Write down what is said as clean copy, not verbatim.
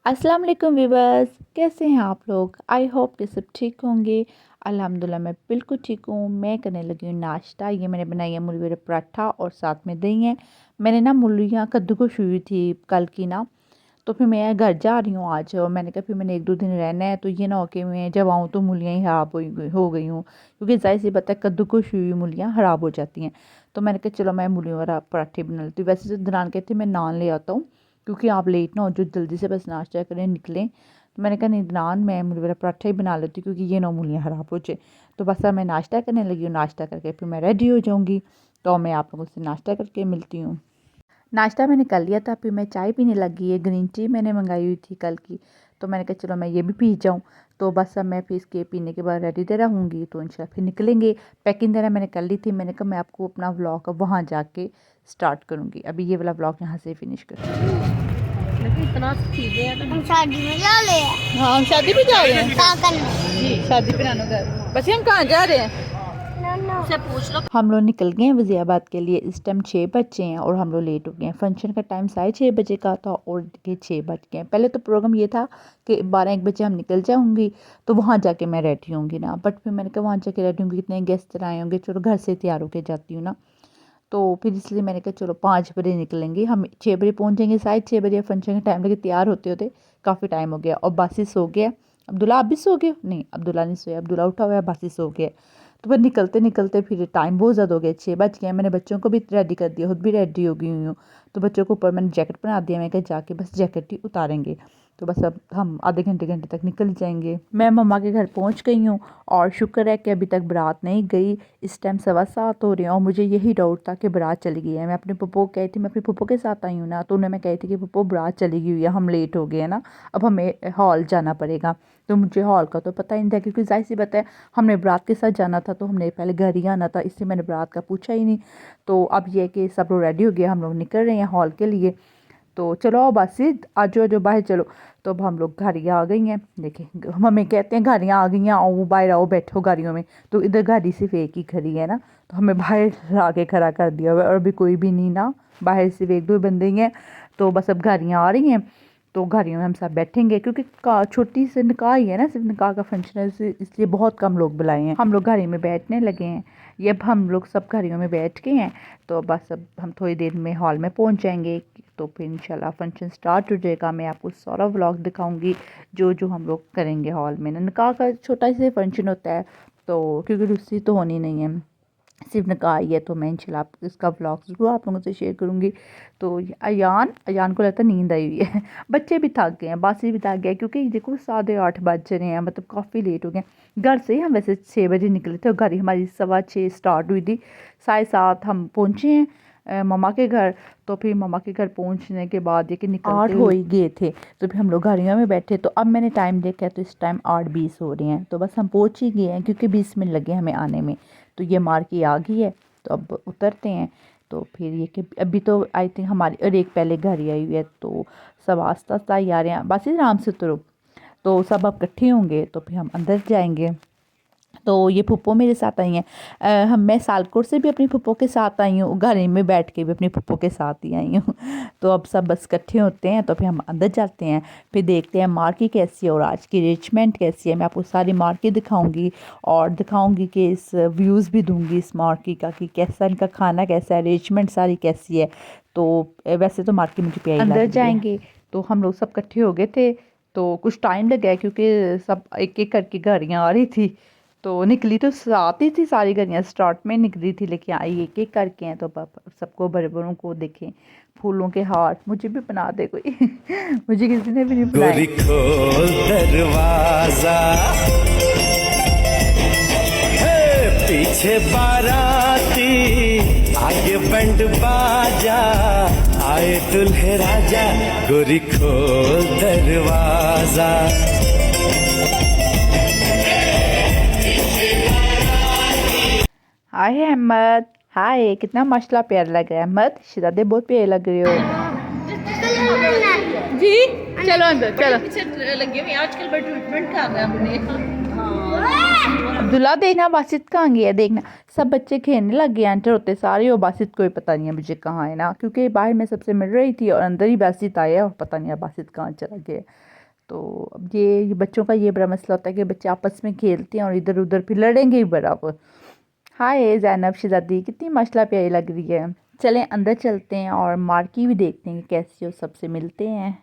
अस्सलाम वालेकुम वीवर्स, कैसे हैं आप लोग। आई होप कि सब ठीक होंगे। अल्हम्दुलिल्लाह मैं बिल्कुल ठीक हूँ। मैं करने लगी हूँ नाश्ता। ये मैंने बनाई है मूली वाला पराठा और साथ में दही है। मैंने ना मूलियाँ कद्दूकस हुई थी कल की ना, तो फिर मैं घर जा रही हूँ आज और मैंने कहा फिर मैंने 1-2 दिन रहना है, तो ये ना हो कि मैं जब आऊँ तो मूलियाँ ही ख़राब हो गई हूँ, क्योंकि ज़ाहिर सी बात है कद्दूकस हुई मूलियाँ ख़राब हो जाती हैं। तो मैंने कहा चलो मैं मूलियों वाला पराठे बना लेती हूँ। वैसे तो दरान कहते मैं नान ले आता हूँ, क्योंकि आप लेट ना हो जो जल्दी से बस नाश्ता करें निकलें। तो मैंने कहा नहीं नान मैं मूली वाला पराठा ही बना लेती हूँ, क्योंकि ये ना मूलियाँ ख़राब हो जाए। तो बस अब मैं नाश्ता करने लगी हूँ, नाश्ता करके फिर मैं रेडी हो जाऊँगी। तो मैं आप लोगों से नाश्ता करके मिलती हूँ। नाश्ता मैंने कर लिया था, फिर मैं चाय पीने लगी है। ग्रीन टी मैंने मंगाई हुई थी कल की, तो मैंने कहा चलो मैं ये भी पी जाऊँ। तो बस अब मैं फिर इसके पीने के बाद रेडी दे रहूँगी, तो इंशाल्लाह फिर निकलेंगे। पैकिंग देना मैंने कर ली थी। मैंने कहा मैं आपको अपना व्लॉग अब वहाँ जाके स्टार्ट करूँगी। अभी ये वाला व्लॉग यहाँ से फिनिश करूँगी। इतना चीजें हैं हम शादी में जा रहे हैं। हाँ हम शादी पे जा रहे हैं क्या करना? जी, शादी पे नानो घर। बस हम कहाँ जा रहे हैं? से पूछ लो। हम लोग निकल गए हैं वज़ियाबाद के लिए। इस टाइम 6 बजे हैं और हम लोग लेट हो गए हैं। फंक्शन का टाइम 6:30 का था और के 6 बज गए हैं। पहले तो प्रोग्राम ये था कि 12-1 बजे हम निकल जाऊंगी, तो वहाँ जाके मैं रेडी होंगी ना। बट फिर मैंने कहा वहाँ जाके रेडी होंगी, कितने गेस्ट आए होंगे, चलो घर से तैयार होके जाती हूँ ना। तो फिर इसलिए मैंने कहा चलो 5 बजे निकलेंगे, हम 6 बजे पहुँच जाएंगे। 6:30 फंक्शन का टाइम लगे, तैयार होते होते काफ़ी टाइम हो गया। और बासी सो गया। अब्दुल्ला आप भी सो गए? नहीं अब्दुल्ला नहीं सोया, अब्दुल्ला उठा हुआ है, बासी सो गया। तो फिर निकलते निकलते फिर टाइम बहुत ज़्यादा हो गया, 6 बज गए। मैंने बच्चों को भी रेडी कर दिया, खुद भी रेडी हो गई हुई हूँ। तो बच्चों को ऊपर मैंने जैकेट पहना दिया। मैं कहा जाके बस जैकेट ही उतारेंगे, तो बस अब हम आधे घंटे तक निकल जाएंगे। मैं मम्मा के घर पहुँच गई हूँ और शुक्र है कि अभी तक बारात नहीं गई। इस टाइम 7:15 हो रहे हैं और मुझे यही डाउट था कि बारात चली गई है। मैं अपने पप्पो को कही थी, मैं अपने पप्पो के साथ आई हूँ ना, तो उन्हें मैं कही थी कि पप्पो बारात चली गई हुई है, हम लेट हो गए हैं ना, अब हमें हॉल जाना पड़ेगा। तो मुझे हॉल का तो पता ही नहीं था, क्योंकि जाहिर सी बात है हमने बारात के साथ जाना था, तो हमने पहले घर ही आना था, इसलिए मैंने बारात का पूछा ही नहीं। तो अब ये है कि सब लोग रेडी हो गया, हम लोग निकल रहे हैं हॉल के लिए। तो चलो अब बासित आजो आजो बाहर चलो। तो अब हम लोग गाड़ियाँ आ गई हैं। देखें हमें कहते हैं गाड़ियाँ आ गई हैं, आओ बाहर आओ बैठो गाड़ियों में। तो इधर गाड़ी सिर्फ एक ही खड़ी है ना, तो हमें बाहर आके खड़ा कर दिया हुआ है और अभी कोई भी नहीं ना, बाहर सिर्फ 1-2 बंदे ही हैं। तो बस अब गाड़ियाँ आ रही हैं, तो गाड़ियों में हम सब बैठेंगे, क्योंकि छोटी सी निकाह ही है ना, सिर्फ निकाह का फंक्शन है, इसलिए बहुत कम लोग बुलाए हैं। हम लोग गाड़ी में बैठने लगे हैं। ये अब हम लोग सब गाड़ियों में बैठ गए हैं। तो बस अब हम थोड़ी देर में हॉल में पहुंच जाएंगे, तो फिर इंशाल्लाह फंक्शन स्टार्ट हो जाएगा। मैं आपको सारा व्लॉग दिखाऊंगी जो जो हम लोग करेंगे हॉल में। निकाह का छोटा सा फंक्शन होता है, तो क्योंकि रुस्सी तो होनी नहीं है, सिर्फ निकाह ही है। तो मैं इंशाल्लाह इसका व्लॉग ज़रूर आप लोगों से शेयर करूँगी। तो अयान को लगता है नींद आई हुई है। बच्चे भी थक गए हैं, बासी भी थक गए, क्योंकि देखो 8:30 बज रहे हैं, मतलब काफ़ी लेट हो गए। घर से ही हम वैसे 6 बजे निकले थे और गाड़ी हमारी 6:15 स्टार्ट हुई थी। 7:30 हम पहुँचे हैं मम्मा के घर। तो फिर मम्मा के घर पहुंचने के बाद ये कि निकलते 8 हो ही गए थे। तो फिर हम लोग गाड़ियों में बैठे, तो अब मैंने टाइम देखा है तो इस टाइम 8:20 हो रहे हैं। तो बस हम पहुंच ही गए हैं, क्योंकि 20 मिनट लगे हमें आने में। तो ये मार्केट आ गई है, तो अब उतरते हैं। तो फिर ये कि अभी तो आई थिंक हमारी और एक पहले गाड़ी आई हुई है, तो सब आस्ता आस्ता ही आ रहे हैं। बस आराम से उतरो, तो सब अब इकट्ठे होंगे तो फिर हम अंदर जाएंगे। तो ये फूफो मेरे साथ आई हैं। मैं सालकोट से भी अपनी फूफो के साथ आई हूँ, गाड़ी में बैठ के भी अपनी फूफो के साथ ही आई हूँ। तो अब सब बस इकट्ठे होते हैं, तो फिर हम अंदर जाते हैं, फिर देखते हैं मार्केट कैसी है और आज की अरेंजमेंट कैसी है। मैं आपको सारी मार्केट दिखाऊंगी और दिखाऊंगी कि इस व्यूज़ भी दूंगी इस मार्केट का, कि कैसा इनका खाना कैसा है, अरेंजमेंट सारी कैसी है। तो वैसे तो मार्केट मुझे प्यारी अंदर जाएंगे। तो हम लोग सब इकट्ठे हो गए थे, तो कुछ टाइम लग गया, क्योंकि सब एक एक करके गाड़ियाँ आ रही थी। तो निकली तो साथ ही थी सारी गाड़ियाँ, स्टार्ट में निकली थी, लेकिन आई एक एक करके हैं। तो पापा सबको बड़े बड़ों को देखें, फूलों के हार मुझे भी बना दे कोई। मुझे किसी ने भी नहीं बनाया। गोरी खोल दरवाजा, हे पीछे बाराती, आगे बैंड बाजा, आए दुल्हे राजा। गोरी खोल दरवाजा। हाय अहमद, हाय, कितना माशाल्लाह प्यारा लग रहा है अहमद। शहजादे बहुत प्यारे लग रहे हो जी। चलो अंदर चलो। पीछे लगे हुए आजकल बड़ा ट्रीटमेंट कर रहा है हमने। अब्दुल्ला देखना बासित कहाँ गया, देखना सब बच्चे खेलने लग गए, एंटर होते सारे, और बासित कोई पता नहीं है मुझे कहाँ है ना, क्योंकि बाहर मैं सबसे मिल रही थी और अंदर ही बासित आया और पता नहीं है बासित कहाँ चला गया। तो अब ये बच्चों का ये बड़ा मसला होता है कि बच्चे आपस में खेलते हैं और इधर उधर फिर लड़ेंगे ही बराबर। हाय ज़ैनब शहज़ादी, कितनी माशाल्लाह प्यारी लग रही है। चलें अंदर चलते हैं और मार्की भी देखते हैं कि कैसी हो, सबसे मिलते हैं।